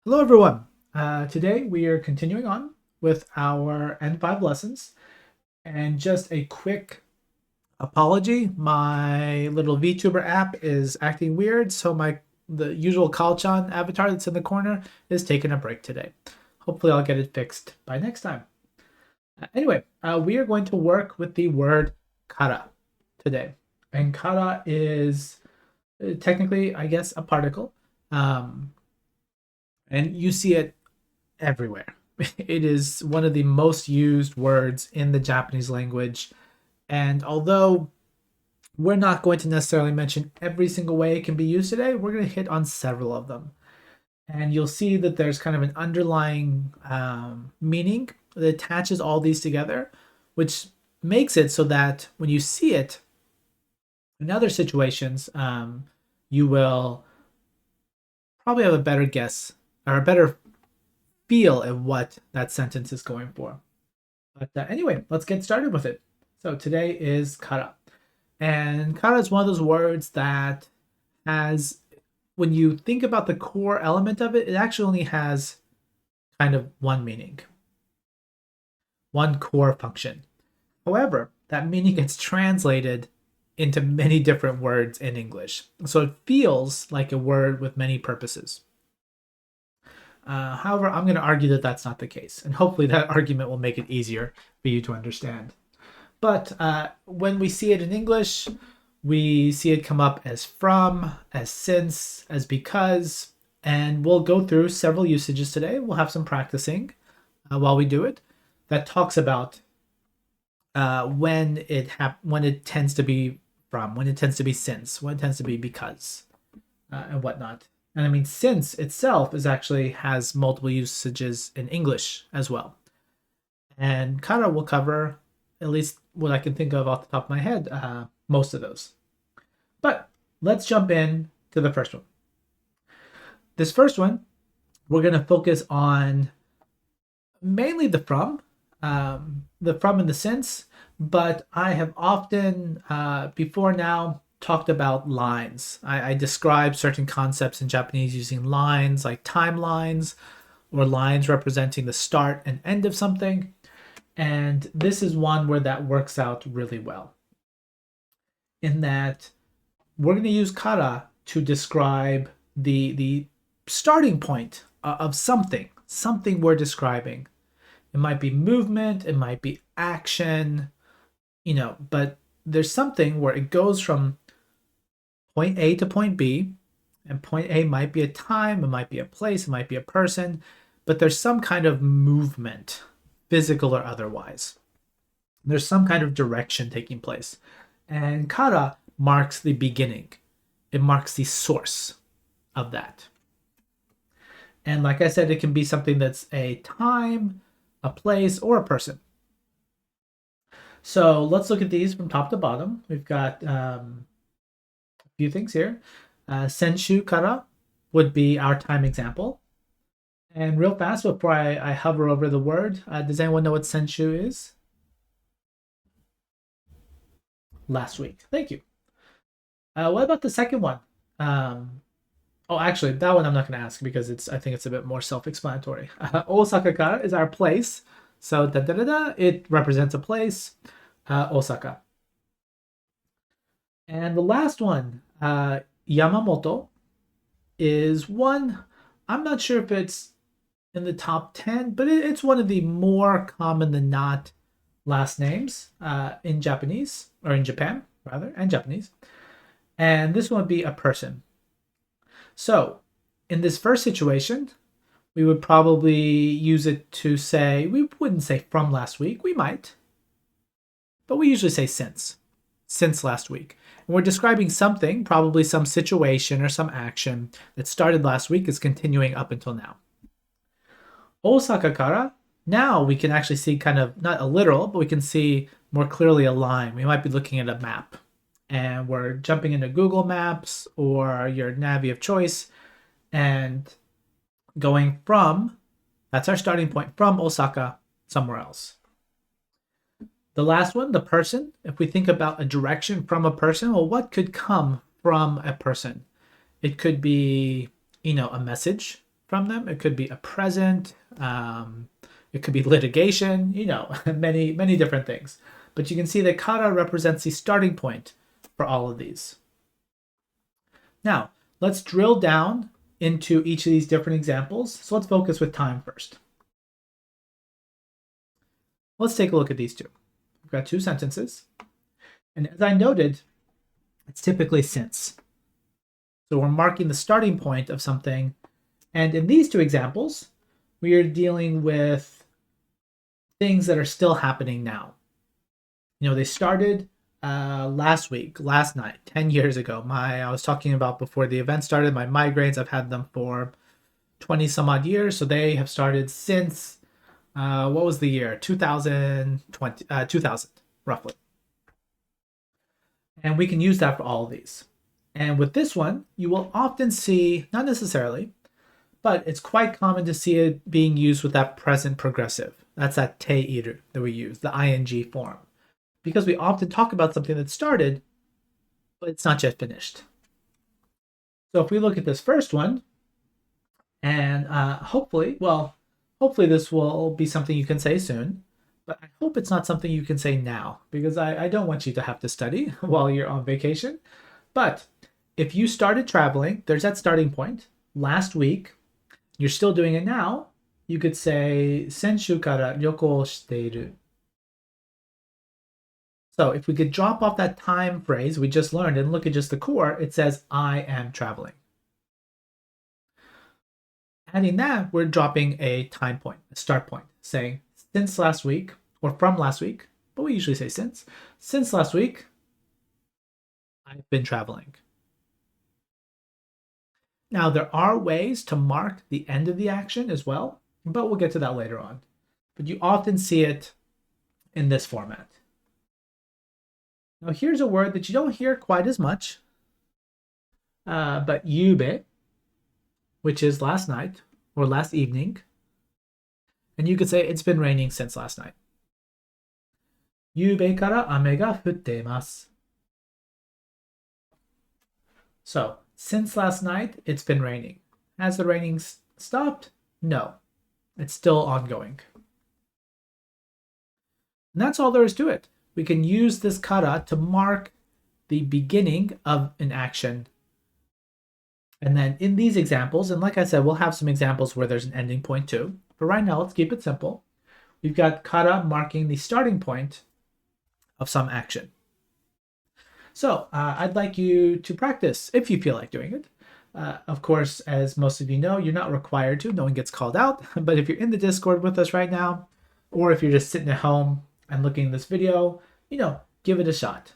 Hello, everyone. Today we are continuing on with our N5 lessons. And just a quick apology, my little VTuber app is acting weird, so the usual Kalchan avatar that's in the corner is taking a break today. Hopefully I'll get it fixed by next time. Anyway, we are going to work with the word kara today. And kara is technically, I guess, a particle. Um, and you see it everywhere. It is one of the most used words in the Japanese language. And although we're not going to necessarily mention every single way it can be used today, we're going to hit on several of them. And you'll see that there's kind of an underlying meaning that attaches all these together, which makes it so that when you see it in other situations, you will probably have a better guess or a better feel of what that sentence is going for. But anyway, let's get started with it. So today is kara. And kara is one of those words that has, when you think about the core element of it, it actually only has kind of one meaning, one core function. However, that meaning gets translated into many different words in English. So it feels like a word with many purposes. However, I'm going to argue that that's not the case, and hopefully that argument will make it easier for you to understand. But when we see it in English, we see it come up as from, as since, as because, and we'll go through several usages today. We'll have some practicing while we do it that talks about when it tends to be from, when it tends to be since, when it tends to be because, and whatnot. And I mean, since itself is actually has multiple usages in English as well. And kara will cover, at least what I can think of off the top of my head, most of those. But let's jump in to the first one. This first one, we're going to focus on mainly the from and the since, but I have often, before now, talked about lines. I describe certain concepts in Japanese using lines like timelines or lines representing the start and end of something. And this is one where that works out really well. In that we're going to use kara to describe the starting point of something we're describing. It might be movement, it might be action, but there's something where it goes from point A to point B, and point A might be a time, it might be a place, it might be a person, but there's some kind of movement, physical or otherwise. There's some kind of direction taking place. And kara marks the beginning, it marks the source of that. And like I said, it can be something that's a time, a place, or a person. So let's look at these from top to bottom. We've got few things here. Senshu kara would be our time example. And real fast, before I hover over the word, does anyone know what senshu is? Last week. Thank you. What about the second one? Actually, that one I'm not going to ask because I think it's a bit more self-explanatory. Osaka kara is our place. So it represents a place, Osaka. And the last one, Yamamoto, is one, I'm not sure if it's in the top 10, but it's one of the more common than not last names in Japanese, or in Japan, rather, and Japanese. And this one would be a person. So, in this first situation, we would probably use it to say, we wouldn't say from last week, we might, but we usually say since last week. And we're describing something, probably some situation or some action that started last week is continuing up until now. Osaka kara, now we can actually see kind of, not a literal, but we can see more clearly a line. We might be looking at a map and we're jumping into Google Maps or your Navi of choice and going from, that's our starting point, from Osaka somewhere else. The last one, the person, if we think about a direction from a person, well, what could come from a person? It could be, a message from them. It could be a present, it could be litigation, many, many different things. But you can see that kara represents the starting point for all of these. Now, let's drill down into each of these different examples. So let's focus with time first. Let's take a look at these two. We've got two sentences. And as I noted, it's typically since. So we're marking the starting point of something. And in these two examples, we are dealing with things that are still happening now. They started last week, last night, 10 years ago. I was talking about before the event started, my migraines, I've had them for 20 some odd years. So they have started since, what was the year? 2020, 2000, roughly. And we can use that for all of these. And with this one, you will often see, not necessarily, but it's quite common to see it being used with that present progressive. That's that teiru that we use, the ing form. Because we often talk about something that started, but it's not yet finished. So if we look at this first one, and hopefully this will be something you can say soon, but I hope it's not something you can say now, because I don't want you to have to study while you're on vacation. But if you started traveling, there's that starting point. Last week, you're still doing it now, you could say, Senshu kara ryoko shiteiru. So if we could drop off that time phrase we just learned and look at just the core, it says, I am traveling. Adding that, we're dropping a time point, a start point, saying, since last week, or from last week, but we usually say since last week, I've been traveling. Now, there are ways to mark the end of the action as well, but we'll get to that later on. But you often see it in this format. Now, here's a word that you don't hear quite as much, but yube, which is last night or last evening. And you could say it's been raining since last night. Yube kara ame ga futte imasu. So, since last night, it's been raining. Has the raining stopped? No. It's still ongoing. And that's all there is to it. We can use this kara to mark the beginning of an action. And then in these examples, and like I said, we'll have some examples where there's an ending point too. But right now, let's keep it simple. We've got kara marking the starting point of some action. So I'd like you to practice if you feel like doing it. Of course, as most of you know, you're not required to. No one gets called out. But if you're in the Discord with us right now, or if you're just sitting at home and looking at this video, give it a shot.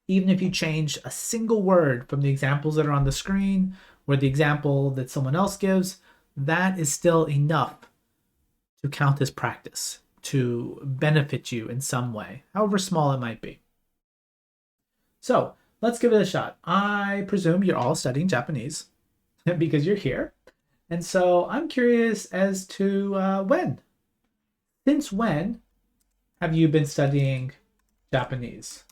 Even if you change a single word from the examples that are on the screen or the example that someone else gives, that is still enough to count as practice, to benefit you in some way, however small it might be. So let's give it a shot. I presume you're all studying Japanese because you're here. And so I'm curious as to when. Since when have you been studying Japanese?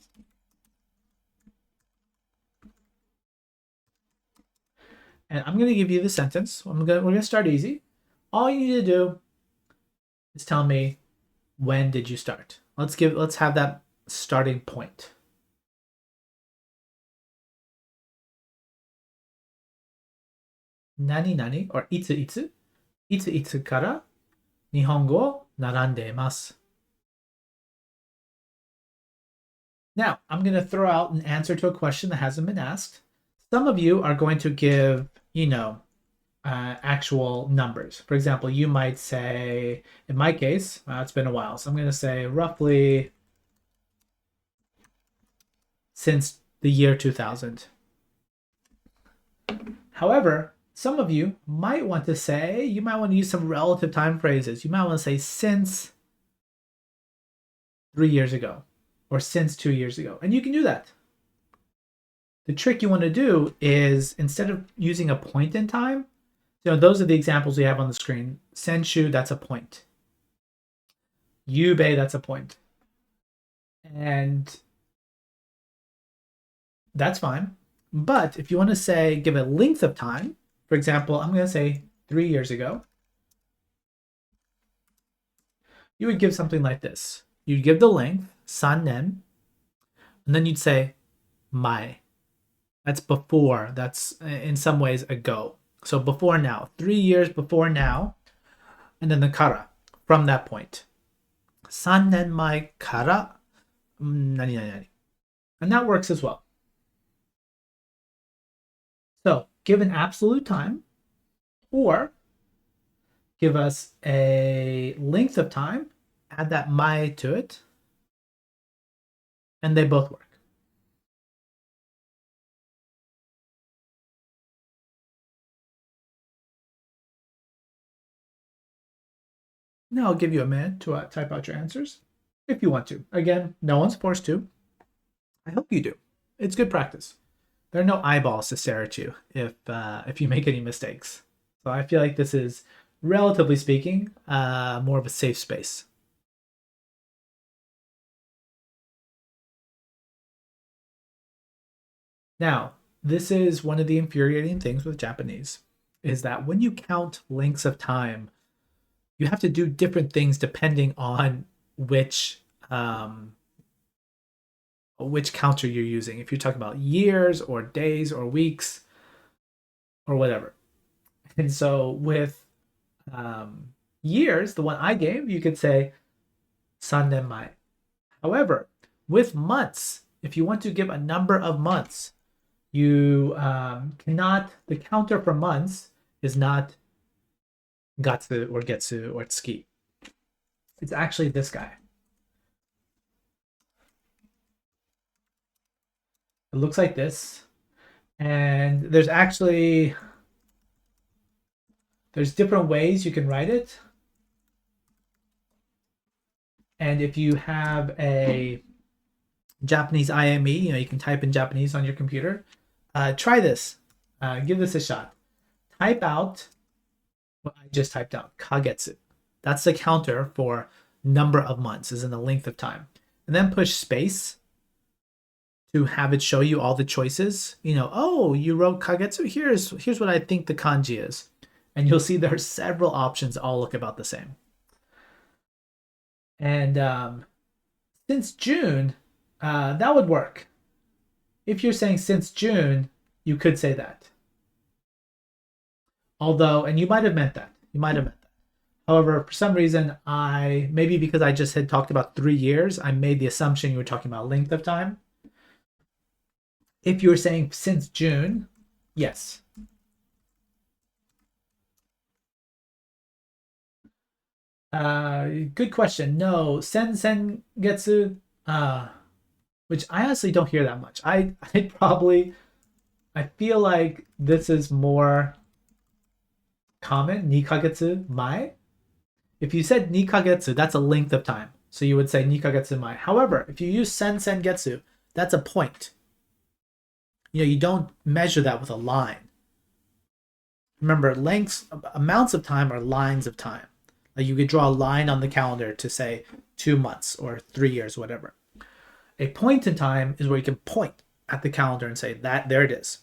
And I'm going to give you the sentence. We're going to start easy. All you need to do is tell me, when did you start? Let's have that starting point. Nani nani, or itsu itsu. Itsu itsu kara Nihongo wo narande imasu. Now, I'm going to throw out an answer to a question that hasn't been asked. Some of you are going to give, actual numbers. For example, you might say, in my case, it's been a while, so I'm going to say roughly since the year 2000. However, some of you might want to say, you might want to use some relative time phrases. You might want to say since 3 years ago or since 2 years ago. And you can do that. The trick you want to do is, instead of using a point in time, those are the examples we have on the screen. Senshu, that's a point. Yubei, that's a point. And that's fine. But if you want to say, give a length of time, for example, I'm going to say 3 years ago, you would give something like this. You'd give the length, sannen, and then you'd say mai. That's before. That's in some ways ago. So before now, 3 years before now, and then the kara from that point. 3nen mai kara nani nani nani. And that works as well. So give an absolute time or give us a length of time, add that mai to it, and they both work. Now I'll give you a minute to type out your answers if you want to. Again, no one's forced to. I hope you do. It's good practice. There are no eyeballs to stare at you if you make any mistakes. So I feel like this is, relatively speaking, more of a safe space. Now, this is one of the infuriating things with Japanese, is that when you count lengths of time, you have to do different things depending on which counter you're using. If you're talking about years or days or weeks or whatever. And so with years, the one I gave, you could say sannen mai. However, with months, if you want to give a number of months, you cannot, the counter for months is not gatsu or getsu or tsuki. It's actually this guy. It looks like this. And there's different ways you can write it. And if you have a Japanese IME, you can type in Japanese on your computer. Try this. Give this a shot. Type out what I just typed out, kagetsu. That's the counter for number of months, is in the length of time. And then push space to have it show you all the choices. Oh, you wrote kagetsu. Here's what I think the kanji is. And you'll see there are several options all look about the same. And since June, that would work. If you're saying since June, you could say that. Although, and you might have meant that. However, for some reason, maybe because I just had talked about 3 years, I made the assumption you were talking about length of time. If you were saying since June, yes. Good question. No, sengetsu, which I honestly don't hear that much. I feel like this is more common. Nikagetsu mai. If you said nikagetsu, that's a length of time. So you would say nikagetsu mai. However, if you use sengetsu, that's a point. You don't measure that with a line. Remember, amounts of time are lines of time. Like you could draw a line on the calendar to say 2 months or 3 years, whatever. A point in time is where you can point at the calendar and say that there it is.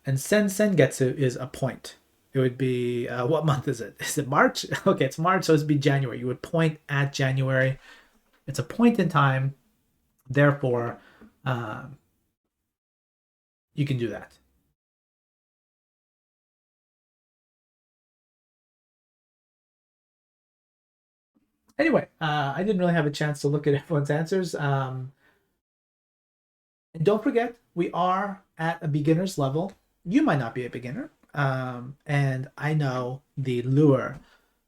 And sengetsu is a point. It would be, what month is it? Is it March? Okay, it's March, so it would be January. You would point at January. It's a point in time. Therefore, you can do that. Anyway, I didn't really have a chance to look at everyone's answers. And don't forget, we are at a beginner's level. You might not be a beginner. And I know the allure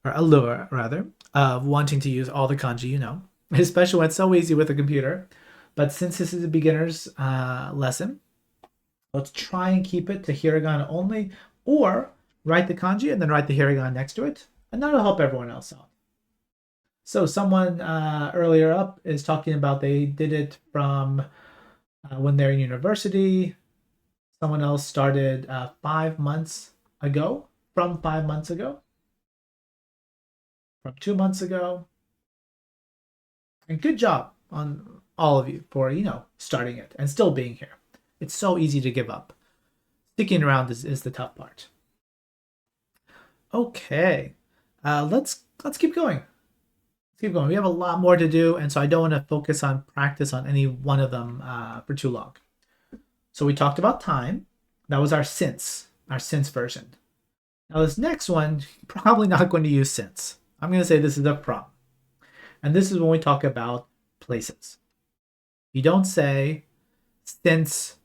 rather, of wanting to use all the kanji, especially when it's so easy with a computer. But since this is a beginner's lesson, let's try and keep it to hiragana only, or write the kanji and then write the hiragana next to it, and that'll help everyone else out. So someone earlier up is talking about they did it from when they're in university. Someone else started 5 months ago, from 5 months ago, from 2 months ago. And good job on all of you for, starting it and still being here. It's so easy to give up. Sticking around is the tough part. Okay. Let's keep going. Let's keep going. We have a lot more to do, and so I don't want to focus on practice on any one of them for too long. So we talked about time. That was our since version. Now this next one, probably not going to use since. I'm going to say this is a from. And this is when we talk about places. You don't say since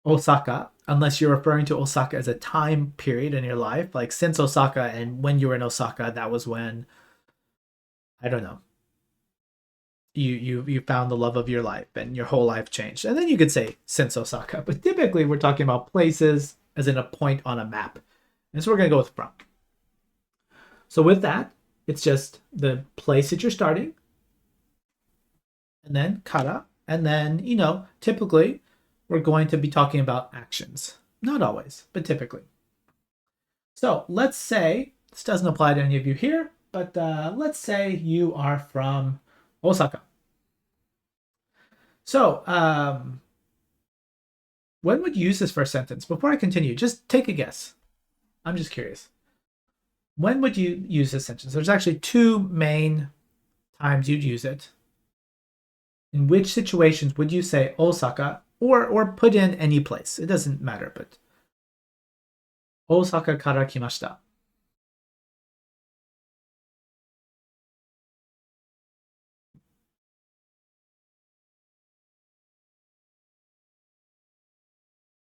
Osaka unless you're referring to Osaka as a time period in your life, like since Osaka and when you were in Osaka, that was when, I don't know, you found the love of your life and your whole life changed. And then you could say since Osaka. But typically we're talking about places as in a point on a map. And so we're going to go with from. So with that, it's just the place that you're starting, and then kara, and then, typically we're going to be talking about actions. Not always, but typically. So let's say, this doesn't apply to any of you here, but let's say you are from Osaka. So when would you use this first sentence? Before I continue, just take a guess. I'm just curious. When would you use this sentence? There's actually two main times you'd use it. In which situations would you say Osaka or put in any place? It doesn't matter, but Osaka kara kimashita.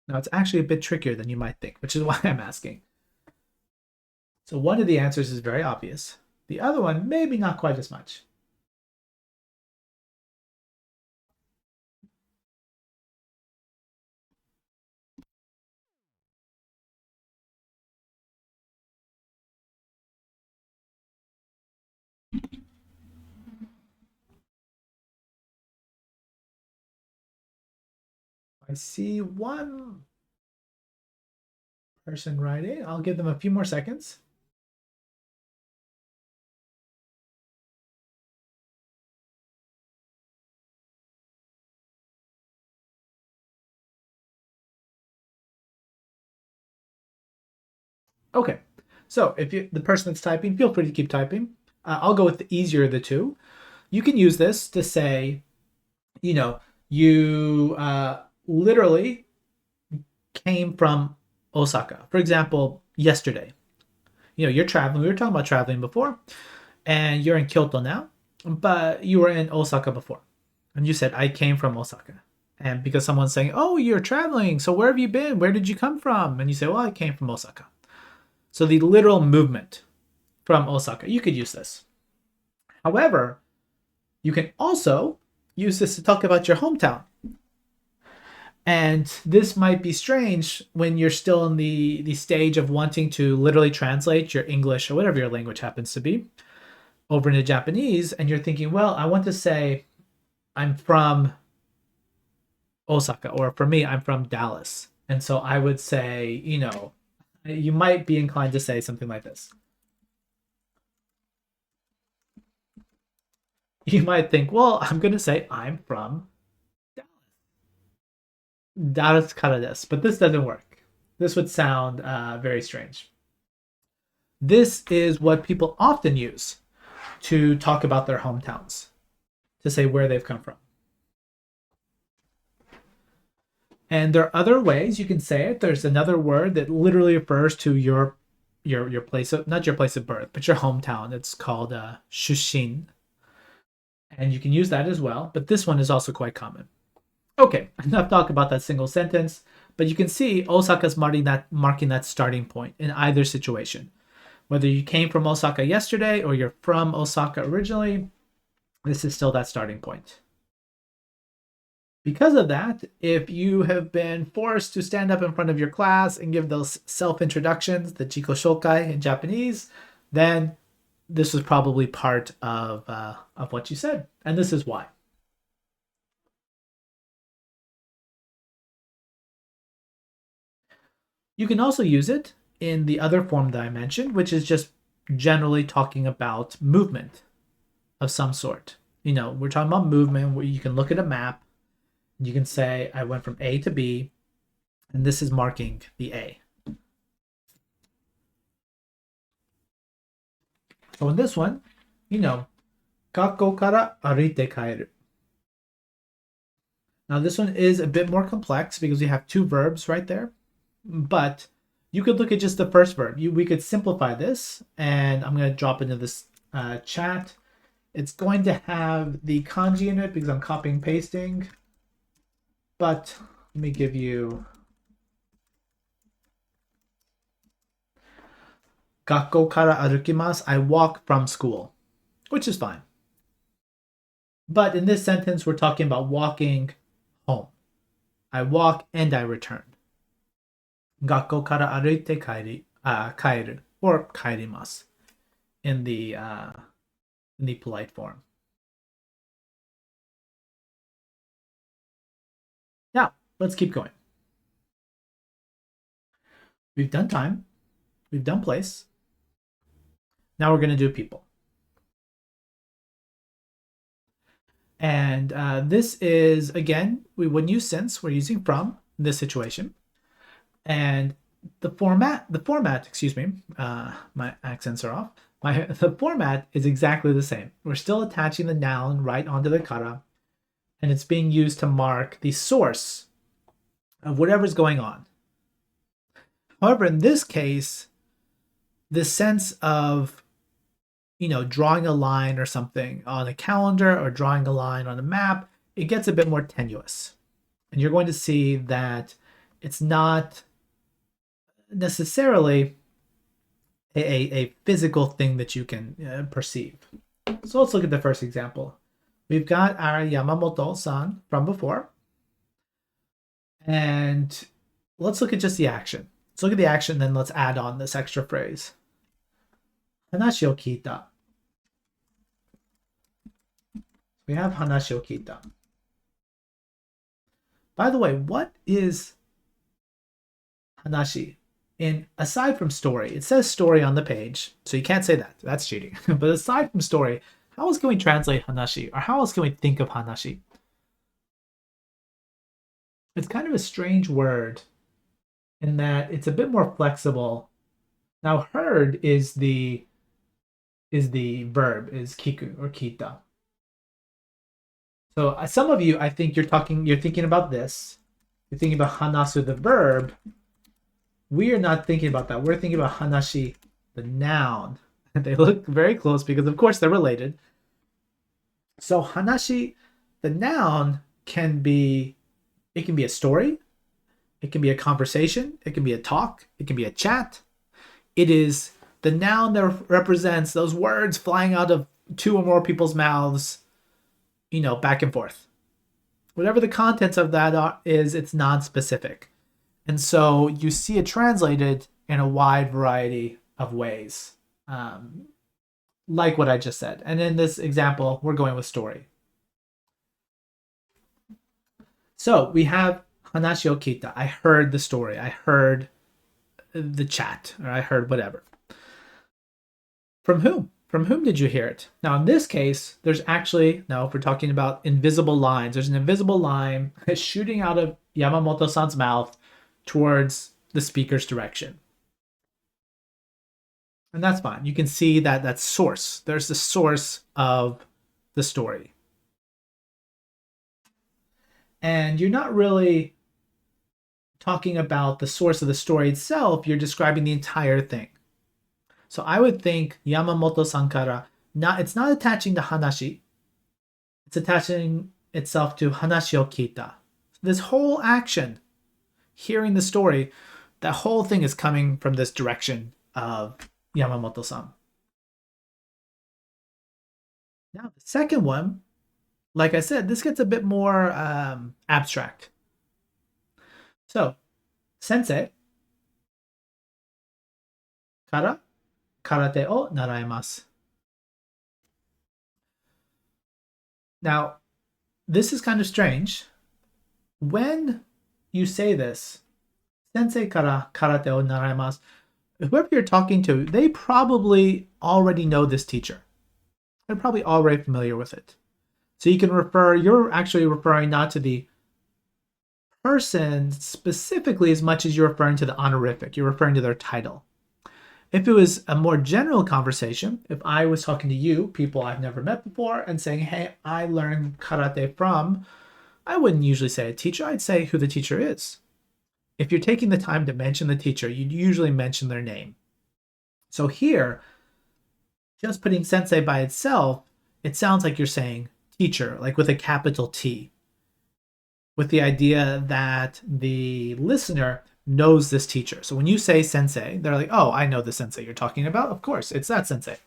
Now it's actually a bit trickier than you might think, which is why I'm asking. So one of the answers is very obvious. The other one, maybe not quite as much. I see one person writing. I'll give them a few more seconds. Okay, so if the person that's typing, feel free to keep typing. I'll go with the easier of the two. You can use this to say, you literally came from Osaka. For example, yesterday, you're traveling. We were talking about traveling before, and you're in Kyoto now, but you were in Osaka before. And you said, I came from Osaka. And because someone's saying, oh, you're traveling, so where have you been? Where did you come from? And you say, well, I came from Osaka. So the literal movement from Osaka, you could use this. However, you can also use this to talk about your hometown. And this might be strange when you're still in the stage of wanting to literally translate your English or whatever your language happens to be over into Japanese, and you're thinking, well, I want to say I'm from Osaka, or for me, I'm from Dallas. And so I would say, you might be inclined to say something like this. You might think, well, I'm going to say I'm from Dallas kara desu, but this doesn't work. This would sound very strange. This is what people often use to talk about their hometowns, to say where they've come from. And there are other ways you can say it. There's another word that literally refers to your place of, not your place of birth, but your hometown. It's called shushin. And you can use that as well, but this one is also quite common. Okay, enough talk about that single sentence, but you can see Osaka's marking that starting point in either situation. Whether you came from Osaka yesterday or you're from Osaka originally, this is still that starting point. Because of that, if you have been forced to stand up in front of your class and give those self-introductions, the Jiko Shokai in Japanese, then this was probably part of what you said. And this is why. You can also use it in the other form that I mentioned, which is just generally talking about movement of some sort. We're talking about movement where you can look at a map. You can say, I went from A to B, and this is marking the A. So in this one, Gakko kara aruite kaeru. Now this one is a bit more complex because we have two verbs right there. But you could look at just the first verb. We could simplify this, and I'm going to drop into this chat. It's going to have the kanji in it because I'm copying and pasting. But let me give you Gakko kara arukimasu. I walk from school, which is fine. But in this sentence, we're talking about walking home. I walk and I return. Gakko kara aruite kaeru or kaerimasu in the polite form. Now, let's keep going. We've done time. We've done place. Now we're going to do people. And this is, again, we wouldn't use since. We're using from in this situation. And the format, my accents are off. The format is exactly the same. We're still attaching the noun right onto the kara, and it's being used to mark the source of whatever's going on. However, in this case, the sense of, drawing a line or something on a calendar or drawing a line on a map, it gets a bit more tenuous. And you're going to see that it's not necessarily a physical thing that you can perceive. So let's look at the first example. We've got our Yamamoto-san from before. And let's look at just the action. Let's look at the action, then let's add on this extra phrase. Hanashi o kita. We have hanashi o kita. By the way, what is hanashi? And aside from story, it says story on the page, so you can't say that. That's cheating. But aside from story, how else can we translate hanashi? Or how else can we think of hanashi? It's kind of a strange word in that it's a bit more flexible. Now, heard is the verb, is kiku or kita. So some of you, I think you're thinking about this. You're thinking about hanasu, the verb. We are not thinking about that. We're thinking about hanashi, the noun. They look very close because, of course, they're related. So hanashi, the noun, can be a story. It can be a conversation. It can be a talk. It can be a chat. It is the noun that represents those words flying out of two or more people's mouths, back and forth. Whatever the contents of that is, it's non-specific. And so you see it translated in a wide variety of ways, like what I just said. And in this example, we're going with story. So we have hanashi o kita. I heard the story. I heard the chat, or I heard whatever. From whom? From whom did you hear it? Now, in this case, there's actually, now if we're talking about invisible lines, there's an invisible line shooting out of Yamamoto-san's mouth towards the speaker's direction. And that's fine. You can see that source. There's the source of the story. And you're not really talking about the source of the story itself. You're describing the entire thing. So I would think Yamamoto-san kara, it's not attaching to hanashi. It's attaching itself to hanashi o kita. This whole action, hearing the story, that whole thing is coming from this direction of Yamamoto-san. Now, the second one, like I said, this gets a bit more abstract. So, sensei kara karate o naraimasu. Now, this is kind of strange. When you say this, sensei kara karate o naraimasu, whoever you're talking to, they probably already know this teacher. They're probably already familiar with it. So you can you're actually referring not to the person specifically as much as you're referring to the honorific. You're referring to their title. If it was a more general conversation, if I was talking to you, people I've never met before, and saying, hey, I learned karate from, I wouldn't usually say a teacher, I'd say who the teacher is. If you're taking the time to mention the teacher, you'd usually mention their name. So here, just putting sensei by itself, it sounds like you're saying teacher, like with a capital T, with the idea that the listener knows this teacher. So when you say sensei, they're like, oh, I know the sensei you're talking about. Of course, it's that sensei.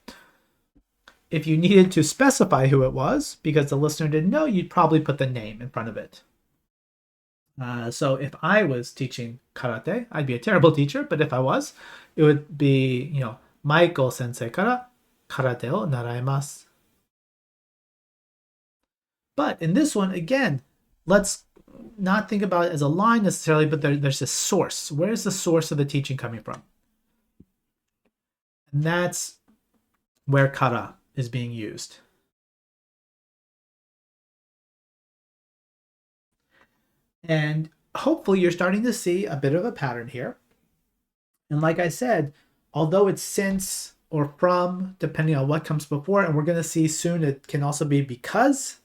If you needed to specify who it was, because the listener didn't know, you'd probably put the name in front of it. So if I was teaching karate, I'd be a terrible teacher, but if I was, it would be, Michael sensei kara karate o naraimasu. But in this one, again, let's not think about it as a line necessarily, but there's a source. Where's the source of the teaching coming from? And that's where kara is being used. And hopefully you're starting to see a bit of a pattern here. And like I said, although it's since or from, depending on what comes before, and we're going to see soon it can also be because,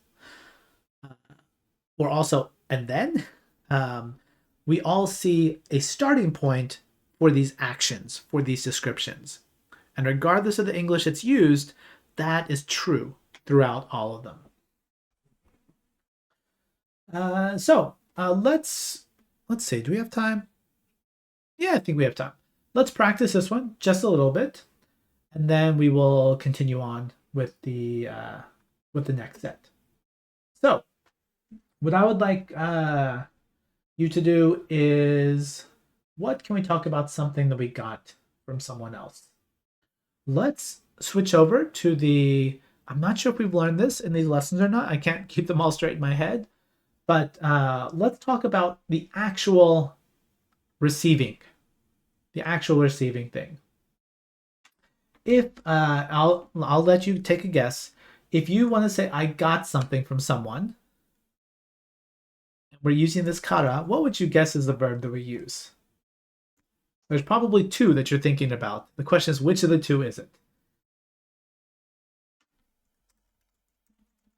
or also and then, we all see a starting point for these actions, for these descriptions. And regardless of the English it's used, that is true throughout all of them. Let's see, do we have time? Yeah, I think we have time. Let's practice this one just a little bit, and then we will continue on with the next set. So, what I would like you to do is, what can we talk about something that we got from someone else? Let's switch over to the, I'm not sure if we've learned this in these lessons or not. I can't keep them all straight in my head. But let's talk about the actual receiving thing. If I'll let you take a guess. If you want to say I got something from someone, we're using this kara, what would you guess is the verb that we use? There's probably two that you're thinking about. The question is, which of the two is it?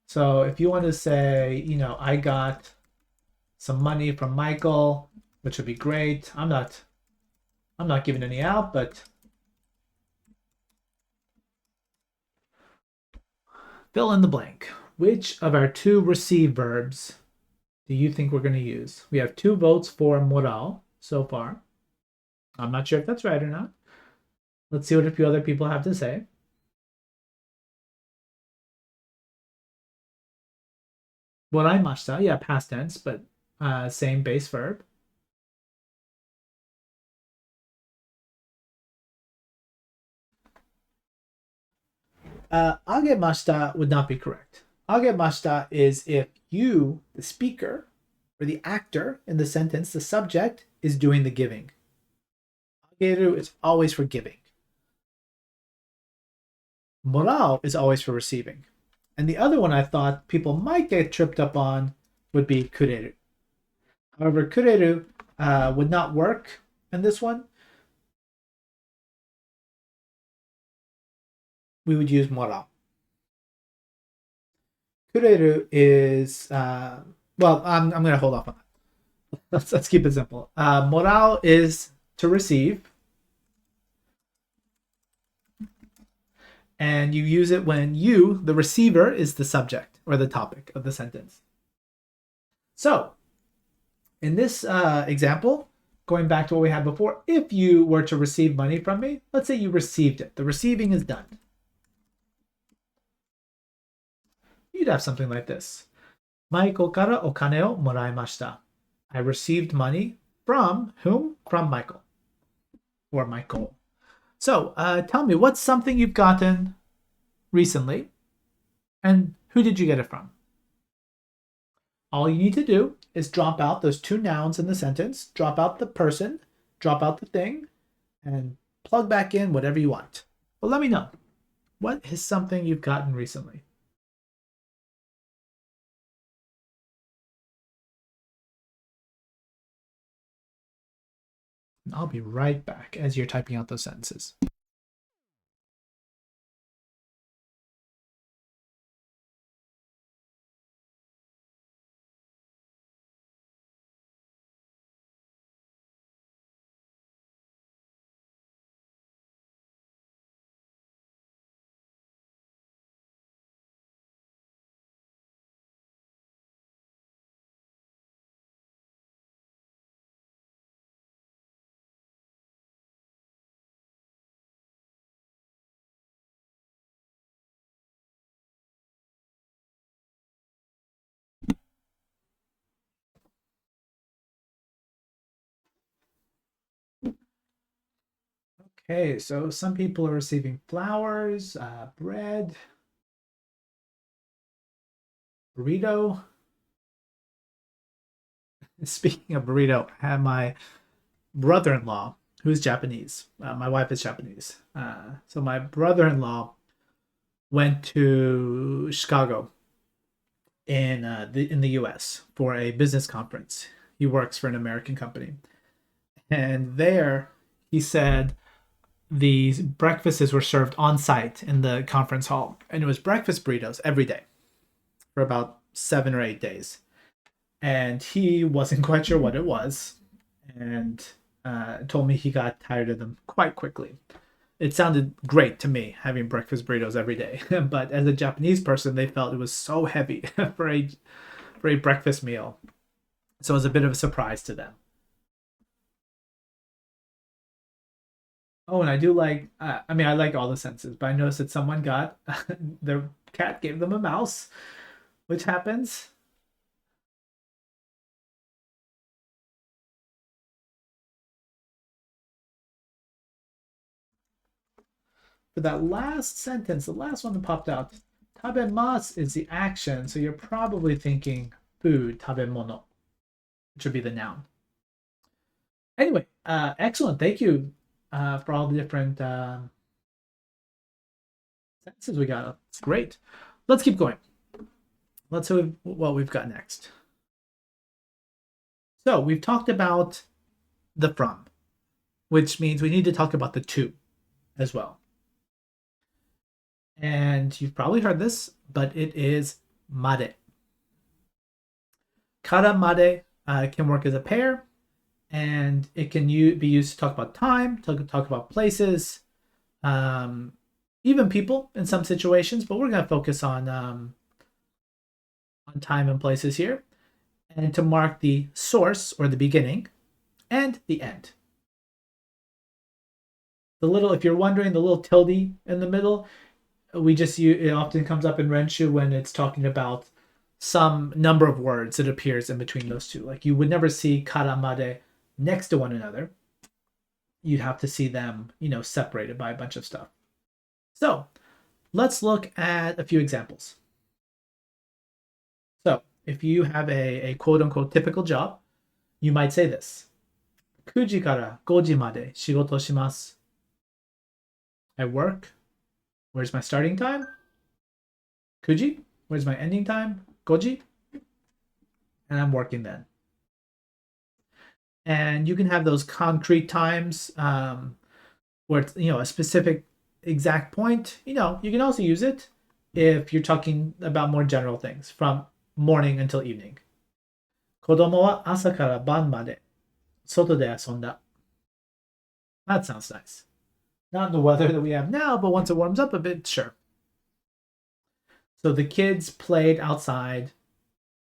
So if you want to say, I got some money from Michael, which would be great. I'm not giving any out, but fill in the blank. Which of our two receive verbs do you think we're going to use? We have 2 votes for moral so far. I'm not sure if that's right or not. Let's see what a few other people have to say. Moraimashita, yeah, past tense, but same base verb. Agemashita would not be correct. Agemashita is if you, the speaker, or the actor in the sentence, the subject, is doing the giving. Ageru is always for giving. Morao is always for receiving. And the other one I thought people might get tripped up on would be kureru. However, kureru would not work in this one. We would use morao. Kureru is, well, I'm going to hold off on that. Let's keep it simple. Morao is to receive. And you use it when you, the receiver, is the subject or the topic of the sentence. So, in this example, going back to what we had before, if you were to receive money from me, let's say you received it. The receiving is done. You'd have something like this. Michael kara okane o moraimashita. I received money from whom? From Michael. Or Michael. So tell me, what's something you've gotten recently? And who did you get it from? All you need to do is drop out those 2 nouns in the sentence, drop out the person, drop out the thing, and plug back in whatever you want. But let me know. What is something you've gotten recently? I'll be right back as you're typing out those sentences. Okay, so some people are receiving flowers, bread, burrito. Speaking of burrito, I have my brother-in-law who's Japanese. My wife is Japanese. So my brother-in-law went to Chicago in the U.S. for a business conference. He works for an American company, and there he said these breakfasts were served on site in the conference hall, and it was breakfast burritos every day for about 7 or 8 days. And he wasn't quite sure what it was, and told me he got tired of them quite quickly. It sounded great to me having breakfast burritos every day, but as a Japanese person, they felt it was so heavy for a breakfast meal. So it was a bit of a surprise to them. Oh, and I do like, I mean, I like all the senses, but I noticed that someone got, their cat gave them a mouse, which happens. For that last sentence, the last one that popped out, tabemasu is the action, so you're probably thinking food, tabemono, which would be the noun. Anyway, excellent. Thank you for all the different sentences we got. It's great. Let's keep going. Let's see what we've got next. So we've talked about the from, which means we need to talk about the to as well. And you've probably heard this, but it is made. Kara made can work as a pair, and it can be used to talk about time, talk about places, um, even people in some situations. But we're going to focus on time and places here, and to mark the source or the beginning and the end. The little, if you're wondering, the little tilde in the middle, we just use it. Often comes up in Renshu when it's talking about some number of words that appears in between those two. Like you would never see karamade next to one another. You'd have to see them, separated by a bunch of stuff. So let's look at a few examples. So if you have a quote unquote typical job, you might say this. 9時から5時まで仕事します. I work. Where's my starting time? 9時. Where's my ending time? 5時. And I'm working then. And you can have those concrete times where it's, a specific exact point. You can also use it if you're talking about more general things from morning until evening. 子供は朝から晩まで外で遊んだ. That sounds nice. Not in the weather that we have now, but once it warms up a bit, sure. So the kids played outside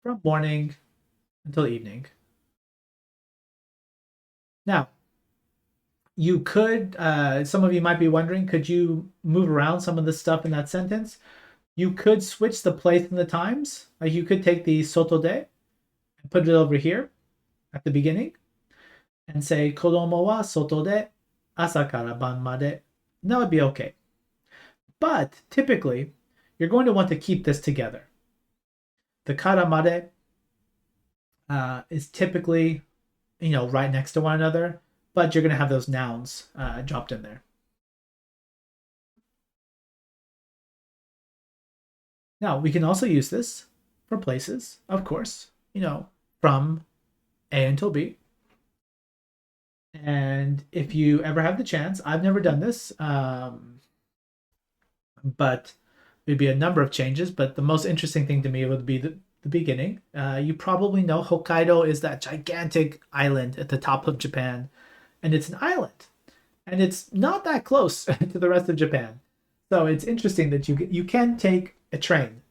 from morning until evening. Now, you could, some of you might be wondering, could you move around some of the stuff in that sentence? You could switch the place and the times. Like you could take the soto de and put it over here at the beginning and say, Kodomo wa soto de asa kara ban made. And that would be okay. But typically, you're going to want to keep this together. The kara made is typically, right next to one another, but you're going to have those nouns dropped in there. Now, we can also use this for places, of course, from A until B. And if you ever have the chance, I've never done this, but there'd be a number of changes. But the most interesting thing to me would be the beginning. You probably know Hokkaido is that gigantic island at the top of Japan, and it's an island, and it's not that close to the rest of Japan. So it's interesting that you can take a train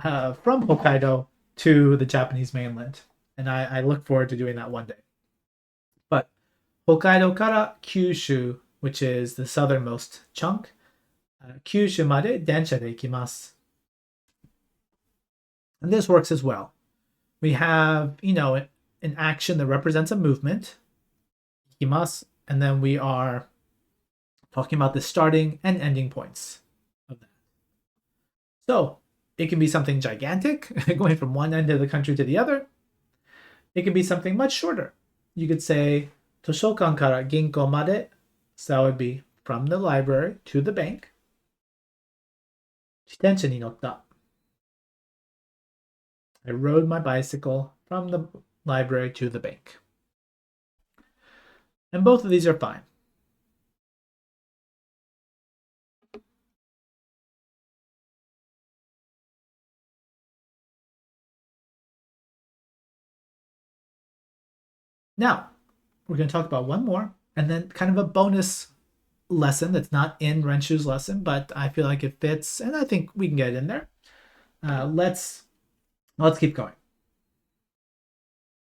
from Hokkaido to the Japanese mainland, and I look forward to doing that one day. But Hokkaido kara Kyushu, which is the southernmost chunk, Kyushu made densha de ikimasu. And this works as well. We have, an action that represents a movement, ikimasu, and then we are talking about the starting and ending points of that. So it can be something gigantic, going from one end of the country to the other. It can be something much shorter. You could say, 図書館から銀行まで. So that would be from the library to the bank. 自転車に乗った. I rode my bicycle from the library to the bank. And both of these are fine. Now, we're going to talk about one more, and then kind of a bonus lesson that's not in Renshu's lesson, but I feel like it fits, and I think we can get it in there. Let's keep going.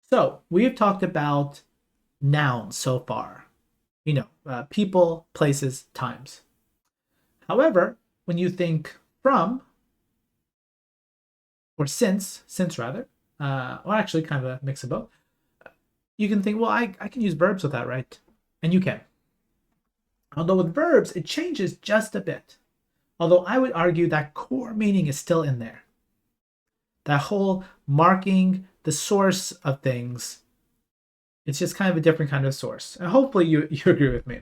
So we've talked about nouns so far. People, places, times. However, when you think from, or since rather, or actually kind of a mix of both, you can think, well, I can use verbs with that, right? And you can. Although with verbs, it changes just a bit. Although I would argue that core meaning is still in there. That whole marking the source of things, it's just kind of a different kind of source. And hopefully you agree with me.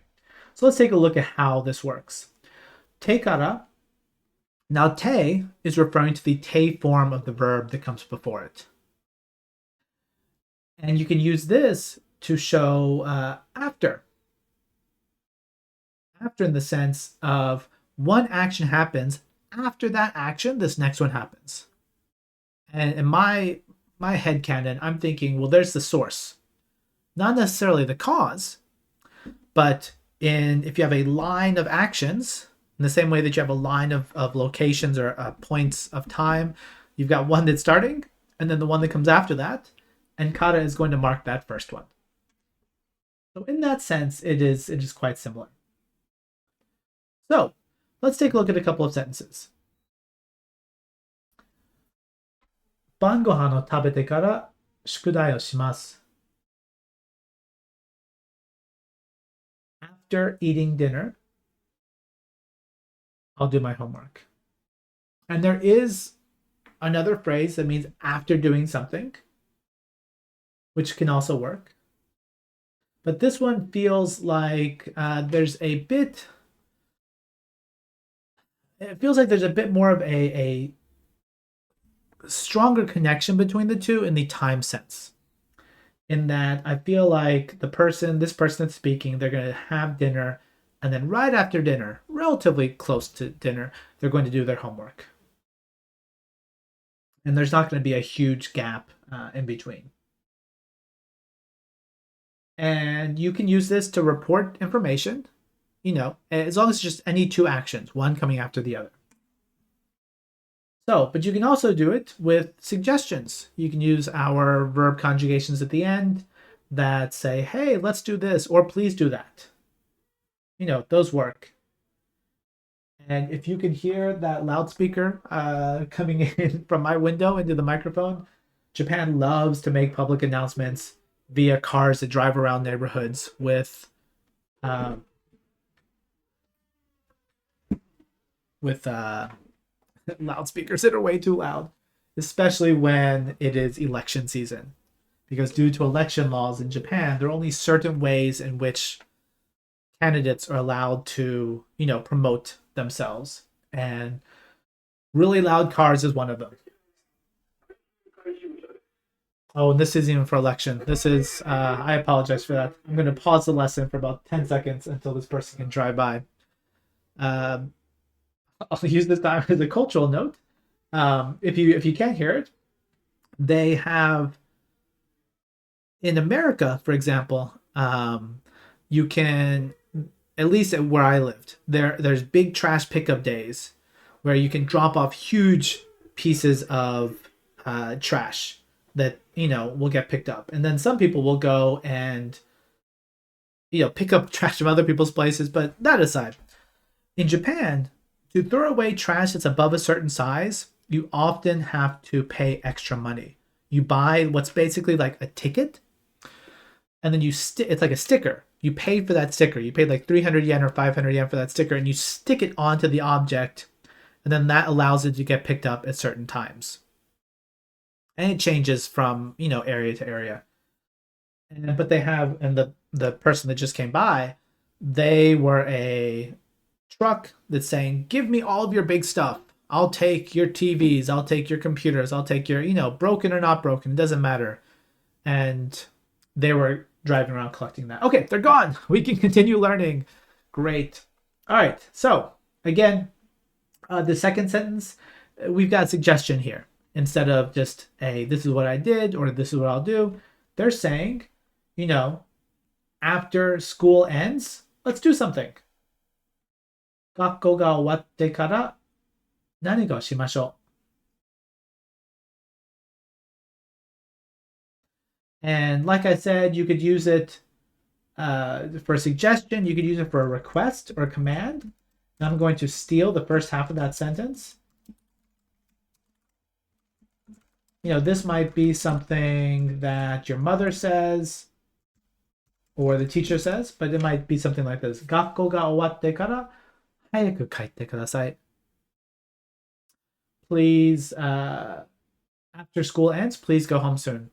So let's take a look at how this works. Te kara. Now te is referring to the te form of the verb that comes before it. And you can use this to show after. After in the sense of one action happens, after that action, this next one happens. And in my headcanon, I'm thinking, well, there's the source. Not necessarily the cause, but if you have a line of actions, in the same way that you have a line of locations or points of time, you've got one that's starting, and then the one that comes after that, and kara is going to mark that first one. So in that sense, it is quite similar. So let's take a look at a couple of sentences. 晩ご飯を食べてから宿題をします. After eating dinner, I'll do my homework. And there is another phrase that means after doing something, which can also work. But this one feels like there's a bit more of a stronger connection between the two in the time sense. In that I feel like this person that's speaking, they're going to have dinner, and then right after dinner, relatively close to dinner, they're going to do their homework. And there's not going to be a huge gap in between. And you can use this to report information, as long as it's just any two actions, one coming after the other. So, but you can also do it with suggestions. You can use our verb conjugations at the end that say, hey, let's do this, or please do that. Those work. And if you can hear that loudspeaker coming in from my window into the microphone, Japan loves to make public announcements via cars that drive around neighborhoods with loudspeakers that are way too loud, especially when it is election season. Because due to election laws in Japan, there are only certain ways in which candidates are allowed to, promote themselves. And really loud cars is one of them. Oh, and this isn't even for election. This is, I apologize for that. I'm going to pause the lesson for about 10 seconds until this person can drive by. I'll use this time as a cultural note. If you can't hear it, they have in America, for example, you can, at least at where I lived, there's big trash pickup days where you can drop off huge pieces of trash that will get picked up, and then some people will go and pick up trash from other people's places. But that aside, in Japan, to throw away trash that's above a certain size, you often have to pay extra money. You buy what's basically like a ticket, and then it's like a sticker. you paid for that sticker. You paid like 300 yen or 500 yen for that sticker, and you stick it onto the object, and then that allows it to get picked up at certain times. And it changes from, area to area. But they have, and the person that just came by, they were a truck that's saying, give me all of your big stuff. I'll take your TVs, I'll take your computers, I'll take your, broken or not broken, it doesn't matter. And they were driving around collecting that. Okay, they're gone. We can continue learning. Great. All right, so again, the second sentence, we've got a suggestion here. Instead of just a, this is what I did, or this is what I'll do, they're saying, after school ends, let's do something. 学校が終わってから何かをしましょう. And like I said, you could use it for a suggestion. You could use it for a request or a command. And I'm going to steal the first half of that sentence. This might be something that your mother says or the teacher says, but it might be something like this. 学校が終わってから早く帰ってください. Please, after school ends, please go home soon.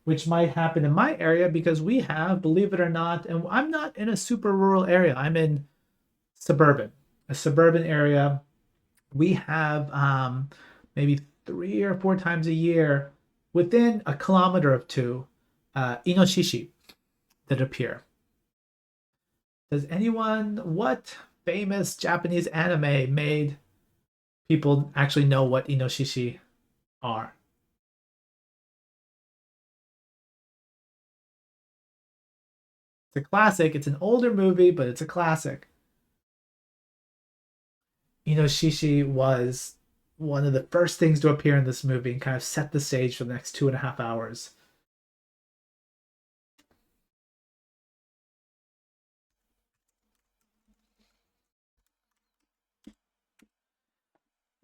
Which might happen in my area because we have, believe it or not, and I'm not in a super rural area. I'm in a suburban area. We have maybe 3 or 4 times a year, within a kilometer or two, inoshishi that appear. Does anyone, what famous Japanese anime made people actually know what inoshishi are? It's a classic. It's an older movie, but it's a classic. Inoshishi was one of the first things to appear in this movie and kind of set the stage for the next 2.5 hours.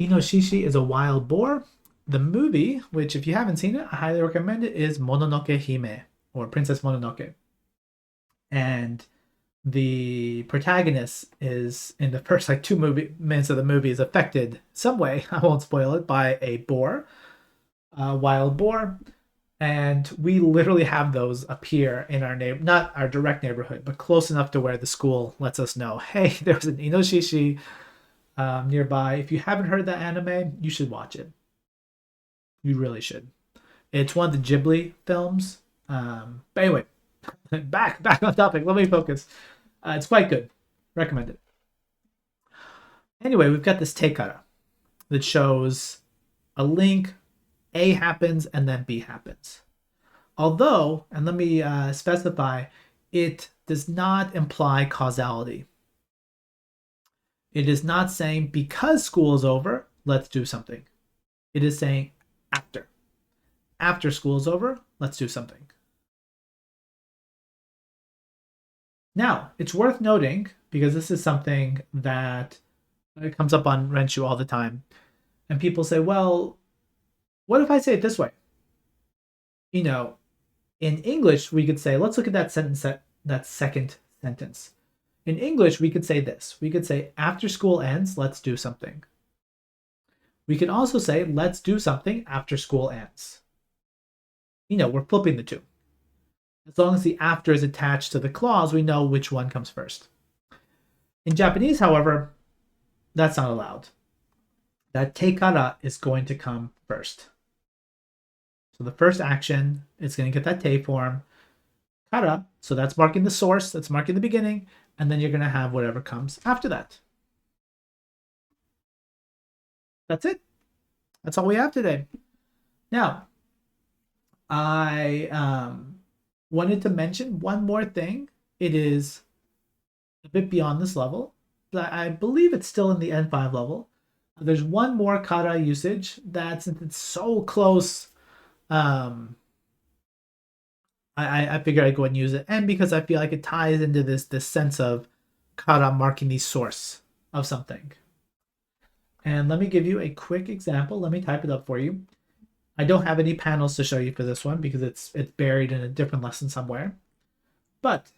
Inoshishi is a wild boar. The movie, which if you haven't seen it, I highly recommend it, is Mononoke Hime, or Princess Mononoke. And the protagonist is, in the first 2 minutes of the movie, is affected some way, I won't spoil it, by a boar, a wild boar. And we literally have those appear in our not our direct neighborhood, but close enough to where the school lets us know, hey, there's an inoshishi nearby. If you haven't heard that anime, you should watch it. You really should. It's one of the Ghibli films. But anyway, back on topic. Let me focus. It's quite good. Recommend it. Anyway, we've got this teikara that shows a link. A happens and then B happens. Although, and let me specify, it does not imply causality. It is not saying because school is over, let's do something. It is saying after. After school is over, let's do something. Now, it's worth noting, because this is something that comes up on Renshu all the time, and people say, well, what if I say it this way? In English, we could say, let's look at that sentence, that second sentence. In English, we could say this. We could say, after school ends, let's do something. We could also say, let's do something after school ends. We're flipping the two. As long as the after is attached to the clause, we know which one comes first. In Japanese, however, that's not allowed. That teikara is going to come first. So the first action is going to get that te form. Kara, so that's marking the source, that's marking the beginning, and then you're going to have whatever comes after that. That's it. That's all we have today. Now, I wanted to mention one more thing. It is a bit beyond this level, but I believe it's still in the N5 level. There's one more kara usage that, since it's so close, I figured I'd go and use it, and because I feel like it ties into this sense of kara marking the source of something. And let me give you a quick example. Let me type it up for you. I don't have any panels to show you for this one because it's buried in a different lesson somewhere. But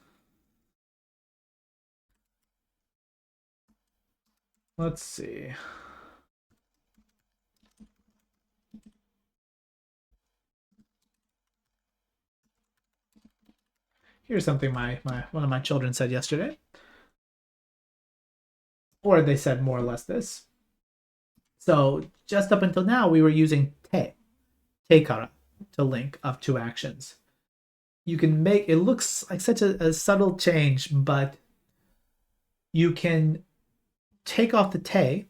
Let's see. Here's something one of my children said yesterday. Or they said more or less this. So just up until now, we were using te kara, to link up two actions. You can make, it looks like such a subtle change, but you can take off the te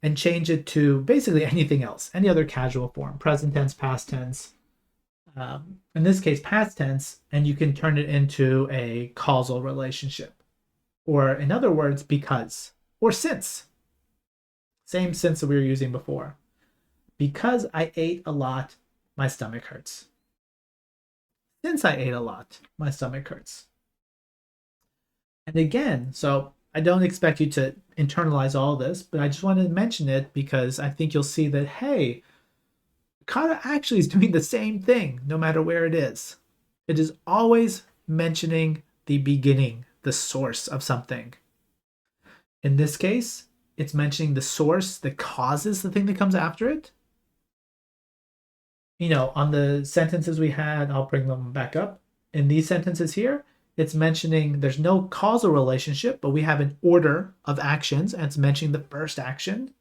and change it to basically anything else, any other casual form, present tense, past tense. In this case, past tense, and you can turn it into a causal relationship. Or in other words, because, or since. Same since that we were using before. Because I ate a lot, my stomach hurts. Since I ate a lot, my stomach hurts. And again, so I don't expect you to internalize all this, but I just wanted to mention it because I think you'll see that, hey, kara actually is doing the same thing no matter where it is. It is always mentioning the beginning, the source of something. In this case, it's mentioning the source that causes the thing that comes after it. You know, on the sentences we had, I'll bring them back up. In these sentences here, it's mentioning there's no causal relationship, but we have an order of actions, and it's mentioning the first action.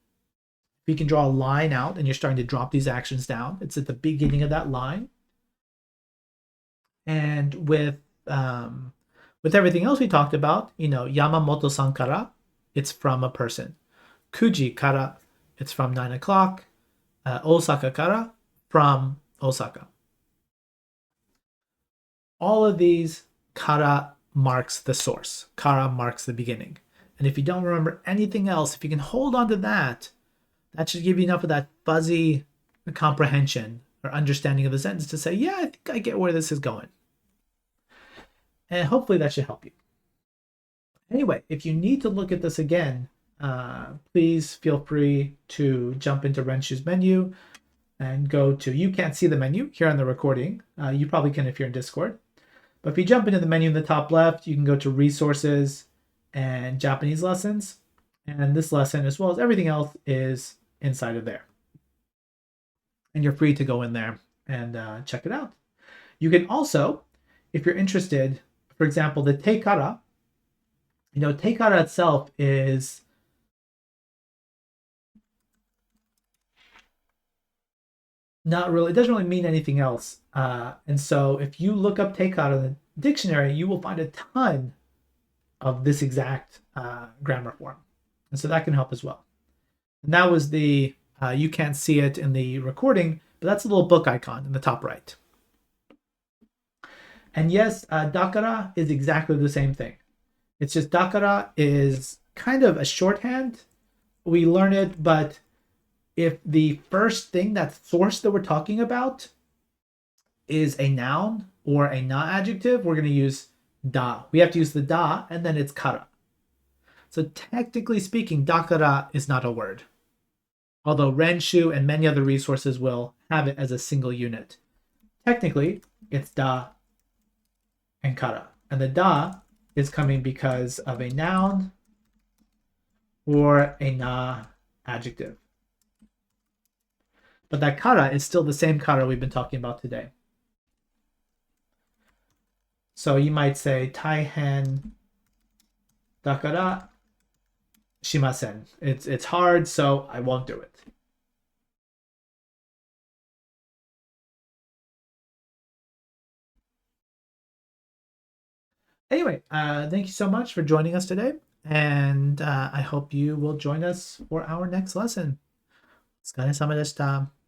If you can draw a line out and you're starting to drop these actions down, it's at the beginning of that line. And with everything else we talked about, you know, Yamamoto-san kara, it's from a person. Kuji kara, it's from 9 o'clock. Osaka kara, from Osaka. All of these, kara marks the source. Kara marks the beginning. And if you don't remember anything else, if you can hold on to that, that should give you enough of that fuzzy comprehension or understanding of the sentence to say, yeah, I think I get where this is going. And hopefully that should help you. Anyway, if you need to look at this again, please feel free to jump into Renshu's menu and go to, you can't see the menu here on the recording. You probably can if you're in Discord. But if you jump into the menu in the top left, you can go to resources and Japanese lessons. And this lesson, as well as everything else, is inside of there. And you're free to go in there and check it out. You can also, if you're interested, for example, the te kara, you know, te kara itself is not really, it doesn't really mean anything else. And so if you look up te kara in the dictionary, you will find a ton of this exact grammar form. And so that can help as well. And that was the, you can't see it in the recording, but that's a little book icon in the top right. And yes, dakara is exactly the same thing. It's just dakara is kind of a shorthand. We learn it, but if the first thing, that source that we're talking about, is a noun or a non-adjective, we're going to use da. We have to use the da, and then it's kara. So technically speaking, dakara is not a word. Although Renshu and many other resources will have it as a single unit. Technically, it's da and kara. And the da is coming because of a noun or a na adjective. But that kara is still the same kara we've been talking about today. So you might say taihen dakara shimasen. It's hard, so I won't do it. Anyway, thank you so much for joining us today, and I hope you will join us for our next lesson. お疲れ様でした。